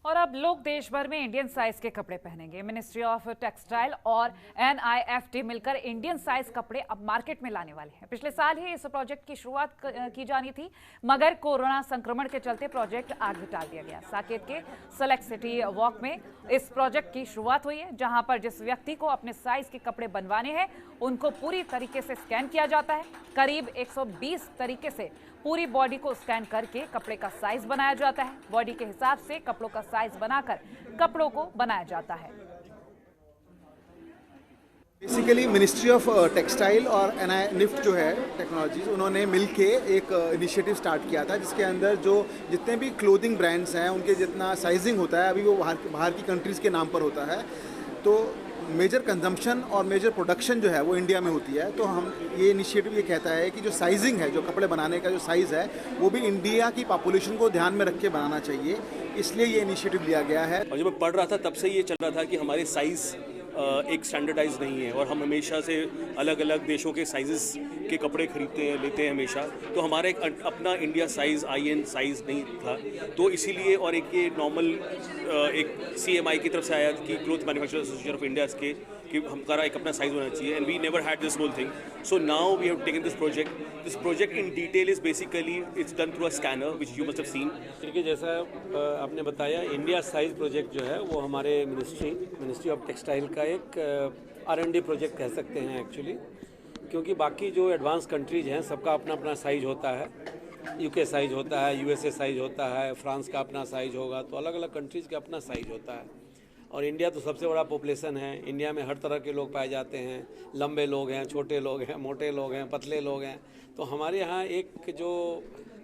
और अब लोग देश भर में इंडियन साइज के कपड़े पहनेंगे। मिनिस्ट्री ऑफ टेक्सटाइल और NIFT मिलकर इंडियन साइज कपड़े अब मार्केट में लाने वाले हैं। पिछले साल ही इस प्रोजेक्ट की शुरुआत की जानी थी, मगर कोरोना संक्रमण के चलते प्रोजेक्ट आगे टाल दिया गया। साकेत के सेलेक्ट सिटी वॉक में इस प्रोजेक्ट की शुरुआत हुई है, जहां पर जिस व्यक्ति को अपने साइज के कपड़े बनवाने हैं उनको पूरी तरीके से स्कैन किया जाता है। करीब 120 तरीके से पूरी बॉडी को स्कैन करके कपड़े का साइज बनाया जाता है। बॉडी के हिसाब से कपड़ों का साइज बनाकर कपड़ों को बनाया जाता है। बेसिकली मिनिस्ट्री ऑफ टेक्सटाइल और NIFT जो है टेक्नोलॉजीज, उन्होंने मिलके एक इनिशिएटिव स्टार्ट किया था, जिसके अंदर जो जितने भी क्लोथिंग ब्रांड्स हैं उनके जितना साइजिंग होता है अभी वो बाहर की कंट्रीज़ के नाम पर होता है, तो मेजर कंजम्पशन और मेजर प्रोडक्शन जो है वो इंडिया में होती है। तो हम ये इनिशिएटिव ये कहता है कि जो साइजिंग है, जो कपड़े बनाने का जो साइज़ है, वो भी इंडिया की पॉपुलेशन को ध्यान में रख के बनाना चाहिए, इसलिए ये इनिशिएटिव लिया गया है। और जब मैं पढ़ रहा था तब से ये चल रहा था कि हमारे साइज़ एक स्टैंडर्डाइज नहीं है और हम हमेशा से अलग अलग देशों के साइज़ के कपड़े खरीदते हैं, लेते हैं हमेशा। तो हमारा एक अपना इंडिया साइज़ IN साइज़ नहीं था, तो इसीलिए और एक ये नॉर्मल एक CMI की तरफ से आया कि cloth manufacturers association of India के कि हमारा एक अपना साइज़ होना चाहिए, and we never had this whole thing. So now we have taken this project in detail is basically it's done through a scanner which you must have seen. देखिए, जैसा आपने बताया, इंडिया साइज प्रोजेक्ट जो है वो हमारे ministry of textile का एक R&D प्रोजेक्ट कह सकते हैं एक्चुअली, क्योंकि बाकी जो एडवांस कंट्रीज हैं सबका अपना अपना साइज होता है। UK साइज होता है, USA साइज होता है, फ्रांस का अपना साइज होगा, तो अलग अलग कंट्रीज़ का अपना साइज होता है। और इंडिया तो सबसे बड़ा पॉपुलेशन है, इंडिया में हर तरह के लोग पाए जाते हैं, लंबे लोग हैं, छोटे लोग हैं, मोटे लोग हैं, पतले लोग हैं। तो हमारे यहाँ एक जो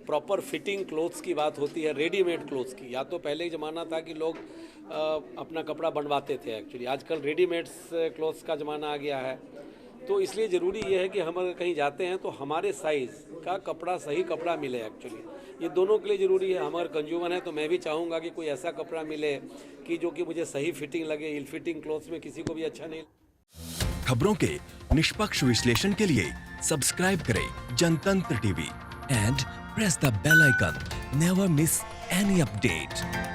प्रॉपर फिटिंग क्लोथ्स की बात होती है, रेडीमेड क्लोथ्स की, या तो पहले ही ज़माना था कि लोग अपना कपड़ा बनवाते थे एक्चुअली, आजकल रेडीमेड्स क्लोथ्स का ज़माना आ गया है। तो इसलिए ज़रूरी ये है कि हम अगर कहीं जाते हैं तो हमारे साइज़ का कपड़ा, सही कपड़ा मिले एक्चुअली, ये दोनों के लिए ज़रूरी है। हम अगर कंज्यूमर हैं तो मैं भी चाहूँगा कि कोई ऐसा कपड़ा मिले कि जो कि मुझे सही फिटिंग लगे। इल फिटिंग क्लोथ्स में किसी को भी अच्छा नहीं। खबरों के निष्पक्ष विश्लेषण के लिए सब्सक्राइब करें Jantantra TV and press the bell icon. Never miss any update.